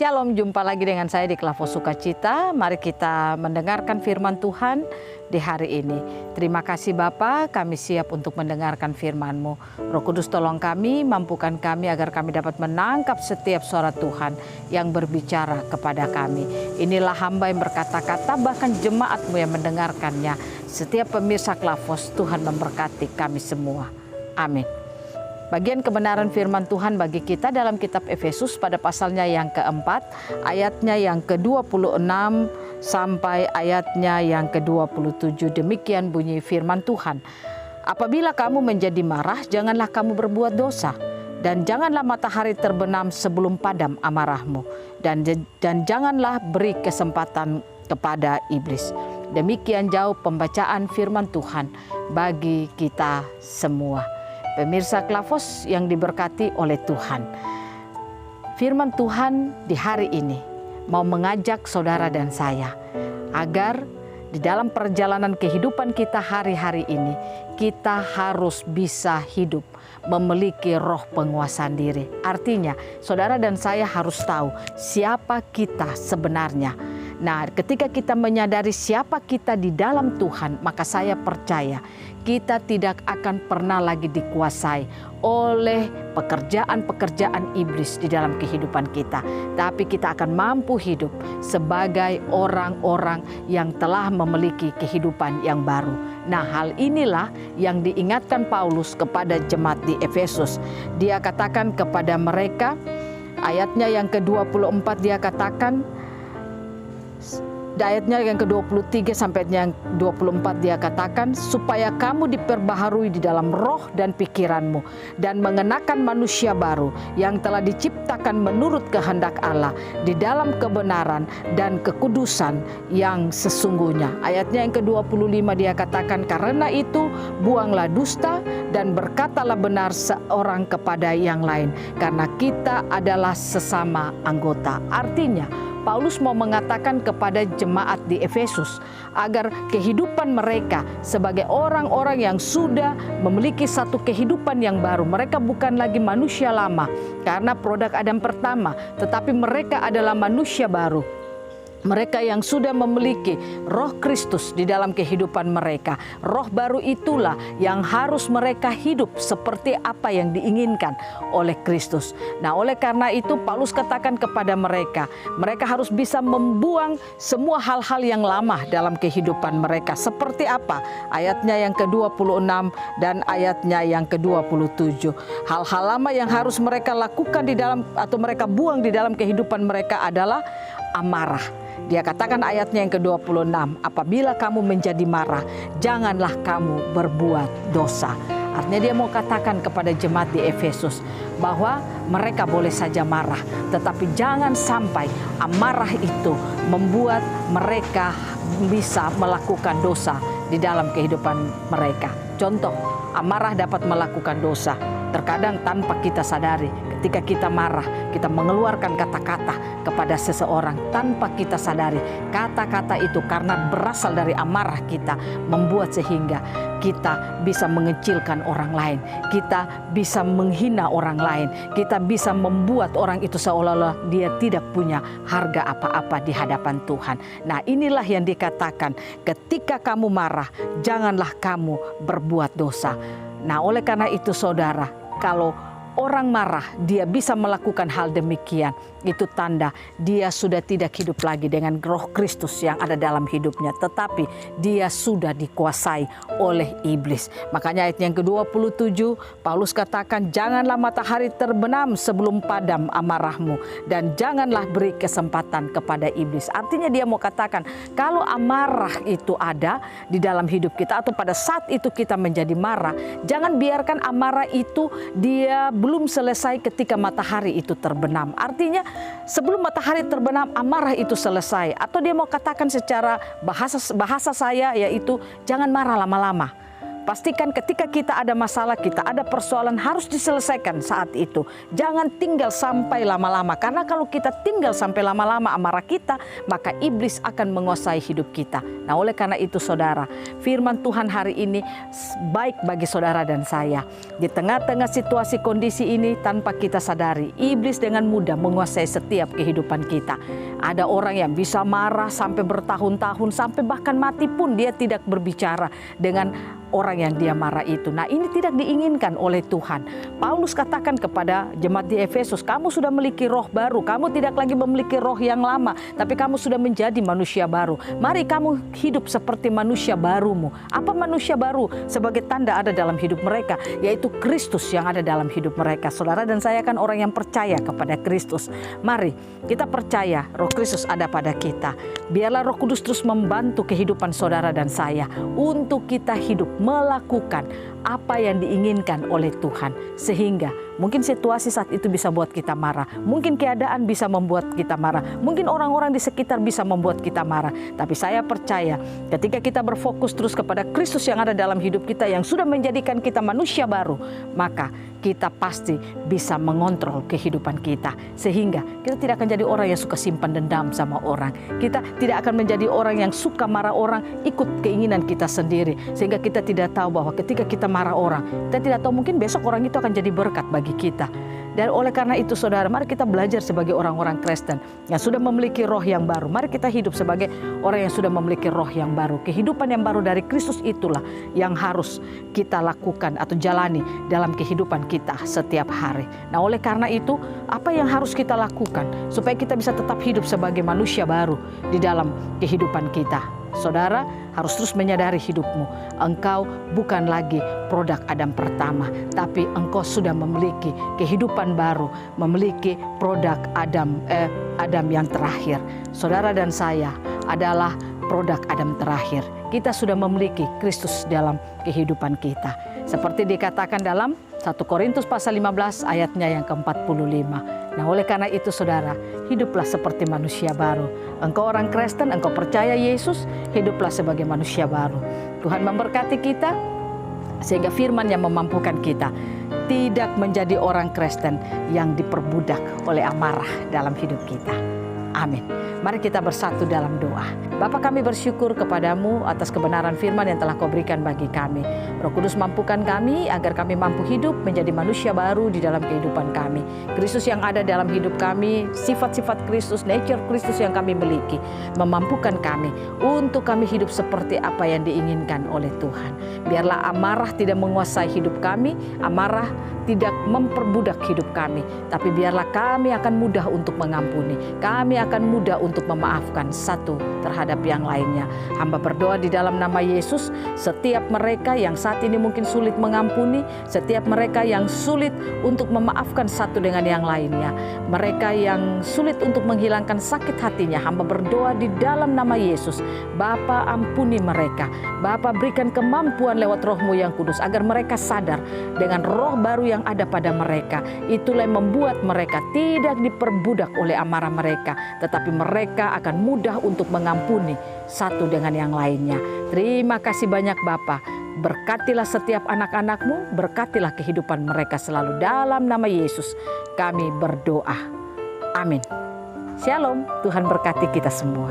Shalom, jumpa lagi dengan saya di Klavo Sukacita. Mari kita mendengarkan firman Tuhan di hari ini. Terima kasih Bapa, kami siap untuk mendengarkan firman-Mu. Roh Kudus tolong kami, mampukan kami agar kami dapat menangkap setiap suara Tuhan yang berbicara kepada kami. Inilah hamba yang berkata-kata, bahkan jemaat-Mu yang mendengarkannya. Setiap pemirsa Klavos, Tuhan memberkati kami semua. Amin. Bagian kebenaran firman Tuhan bagi kita dalam kitab Efesus pada pasalnya yang keempat, ayatnya yang ke-26 sampai ayatnya yang ke-27. Demikian bunyi firman Tuhan. Apabila kamu menjadi marah, janganlah kamu berbuat dosa. Dan janganlah matahari terbenam sebelum padam amarahmu. Dan janganlah beri kesempatan kepada iblis. Demikian jauh pembacaan firman Tuhan bagi kita semua. Pemirsa Klavos yang diberkati oleh Tuhan. Firman Tuhan di hari ini mau mengajak saudara dan saya agar di dalam perjalanan kehidupan kita hari-hari ini kita harus bisa hidup memiliki roh penguasaan diri. Artinya saudara dan saya harus tahu siapa kita sebenarnya. Nah, ketika kita menyadari siapa kita di dalam Tuhan, maka saya percaya kita tidak akan pernah lagi dikuasai oleh pekerjaan-pekerjaan iblis di dalam kehidupan kita. Tapi kita akan mampu hidup sebagai orang-orang yang telah memiliki kehidupan yang baru. Nah, hal inilah yang diingatkan Paulus kepada jemaat di Efesus. Dia katakan kepada mereka, ayatnya yang ke-24 dia katakan, ayatnya yang ke-23 sampai yang 24 dia katakan, supaya kamu diperbaharui di dalam roh dan pikiranmu dan mengenakan manusia baru yang telah diciptakan menurut kehendak Allah di dalam kebenaran dan kekudusan yang sesungguhnya. Ayatnya yang ke-25 dia katakan, karena itu buanglah dusta dan berkatalah benar seorang kepada yang lain, karena kita adalah sesama anggota. Artinya Paulus mau mengatakan kepada jemaat di Efesus agar kehidupan mereka sebagai orang-orang yang sudah memiliki satu kehidupan yang baru. Mereka bukan lagi manusia lama karena produk Adam pertama, tetapi mereka adalah manusia baru. Mereka yang sudah memiliki roh Kristus di dalam kehidupan mereka. Roh baru itulah yang harus mereka hidup seperti apa yang diinginkan oleh Kristus. Nah, oleh karena itu Paulus katakan kepada mereka, mereka harus bisa membuang semua hal-hal yang lama dalam kehidupan mereka. Seperti apa? Ayatnya yang ke-26 dan ayatnya yang ke-27. Hal-hal lama yang harus mereka lakukan di dalam atau mereka buang di dalam kehidupan mereka adalah amarah. Dia katakan ayatnya yang ke-26, apabila kamu menjadi marah, janganlah kamu berbuat dosa. Artinya dia mau katakan kepada jemaat di Efesus bahwa mereka boleh saja marah, tetapi jangan sampai amarah itu membuat mereka bisa melakukan dosa di dalam kehidupan mereka. Contoh, amarah dapat melakukan dosa. Terkadang tanpa kita sadari, ketika kita marah, kita mengeluarkan kata-kata kepada seseorang tanpa kita sadari. Kata-kata itu karena berasal dari amarah kita, membuat sehingga kita bisa mengecilkan orang lain. Kita bisa menghina orang lain. Kita bisa membuat orang itu seolah-olah dia tidak punya harga apa-apa di hadapan Tuhan. Nah, inilah yang dikatakan, ketika kamu marah, janganlah kamu berbuat dosa. Nah, oleh karena itu saudara, kalau orang marah, dia bisa melakukan hal demikian. Itu tanda dia sudah tidak hidup lagi dengan roh Kristus yang ada dalam hidupnya. Tetapi dia sudah dikuasai oleh iblis. Makanya ayat yang ke-27, Paulus katakan, janganlah matahari terbenam sebelum padam amarahmu. Dan janganlah beri kesempatan kepada iblis. Artinya dia mau katakan, kalau amarah itu ada di dalam hidup kita, atau pada saat itu kita menjadi marah, jangan biarkan amarah itu dia belum selesai ketika matahari itu terbenam. Artinya sebelum matahari terbenam amarah itu selesai. Atau dia mau katakan secara bahasa saya, yaitu jangan marah lama-lama. Pastikan ketika kita ada masalah, kita ada persoalan harus diselesaikan saat itu. Jangan tinggal sampai lama-lama, karena kalau kita tinggal sampai lama-lama amarah kita, maka iblis akan menguasai hidup kita. Nah, oleh karena itu saudara, firman Tuhan hari ini baik bagi saudara dan saya. Di tengah-tengah situasi kondisi ini, tanpa kita sadari, iblis dengan mudah menguasai setiap kehidupan kita. Ada orang yang bisa marah sampai bertahun-tahun, sampai bahkan mati pun dia tidak berbicara dengan orang yang dia marah itu. Nah, ini tidak diinginkan oleh Tuhan. Paulus katakan kepada jemaat di Efesus, kamu sudah memiliki roh baru, kamu tidak lagi memiliki roh yang lama, tapi kamu sudah menjadi manusia baru. Mari kamu hidup seperti manusia barumu. Apa manusia baru? Sebagai tanda ada dalam hidup mereka, yaitu Kristus yang ada dalam hidup mereka. Saudara dan saya kan orang yang percaya kepada Kristus. Mari kita percaya Roh Kristus ada pada kita. Biarlah Roh Kudus terus membantu kehidupan saudara dan saya untuk kita hidup melakukan apa yang diinginkan oleh Tuhan, sehingga mungkin situasi saat itu bisa buat kita marah, mungkin keadaan bisa membuat kita marah, mungkin orang-orang di sekitar bisa membuat kita marah, tapi saya percaya ketika kita berfokus terus kepada Kristus yang ada dalam hidup kita, yang sudah menjadikan kita manusia baru, maka kita pasti bisa mengontrol kehidupan kita, sehingga kita tidak akan jadi orang yang suka simpan dendam sama orang. Kita tidak akan menjadi orang yang suka marah orang, ikut keinginan kita sendiri, sehingga kita tidak tahu bahwa ketika kita marah orang, kita tidak tahu mungkin besok orang itu akan jadi berkat bagi kita. Dan oleh karena itu saudara, mari kita belajar sebagai orang-orang Kristen yang sudah memiliki roh yang baru. Mari kita hidup sebagai orang yang sudah memiliki roh yang baru. Kehidupan yang baru dari Kristus itulah yang harus kita lakukan atau jalani dalam kehidupan kita setiap hari. Nah, oleh karena itu, apa yang harus kita lakukan supaya kita bisa tetap hidup sebagai manusia baru di dalam kehidupan kita? Saudara harus terus menyadari hidupmu. Engkau bukan lagi produk Adam pertama, tapi engkau sudah memiliki kehidupan baru, memiliki produk Adam yang terakhir. Saudara dan saya adalah produk Adam terakhir. Kita sudah memiliki Kristus dalam kehidupan kita. Seperti dikatakan dalam 1 Korintus pasal 15 ayatnya yang ke-45. Nah, oleh karena itu saudara, hiduplah seperti manusia baru. Engkau orang Kristen, engkau percaya Yesus, hiduplah sebagai manusia baru. Tuhan memberkati kita sehingga firman yang memampukan kita tidak menjadi orang Kristen yang diperbudak oleh amarah dalam hidup kita. Amin. Mari kita bersatu dalam doa. Bapa, kami bersyukur kepadamu atas kebenaran firman yang telah kau berikan bagi kami. Roh Kudus, mampukan kami agar kami mampu hidup menjadi manusia baru di dalam kehidupan kami. Kristus yang ada dalam hidup kami, sifat-sifat Kristus, nature Kristus yang kami miliki, memampukan kami untuk kami hidup seperti apa yang diinginkan oleh Tuhan. Biarlah amarah tidak menguasai hidup kami, amarah tidak memperbudak hidup kami, tapi biarlah kami akan mudah untuk mengampuni, kami akan mudah untuk memaafkan satu terhadap yang lainnya. Hamba berdoa di dalam nama Yesus, setiap mereka yang saat ini mungkin sulit mengampuni, setiap mereka yang sulit untuk memaafkan satu dengan yang lainnya, mereka yang sulit untuk menghilangkan sakit hatinya, hamba berdoa di dalam nama Yesus, Bapa ampuni mereka, Bapa berikan kemampuan lewat Roh-Mu yang kudus agar mereka sadar dengan roh baru yang ada pada mereka. Itulah yang membuat mereka tidak diperbudak oleh amarah mereka, tetapi mereka akan mudah untuk mengampuni satu dengan yang lainnya. Terima kasih banyak Bapa. Berkatilah setiap anak-anak-Mu, berkatilah kehidupan mereka selalu. Dalam nama Yesus kami berdoa. Amin. Shalom, Tuhan berkati kita semua.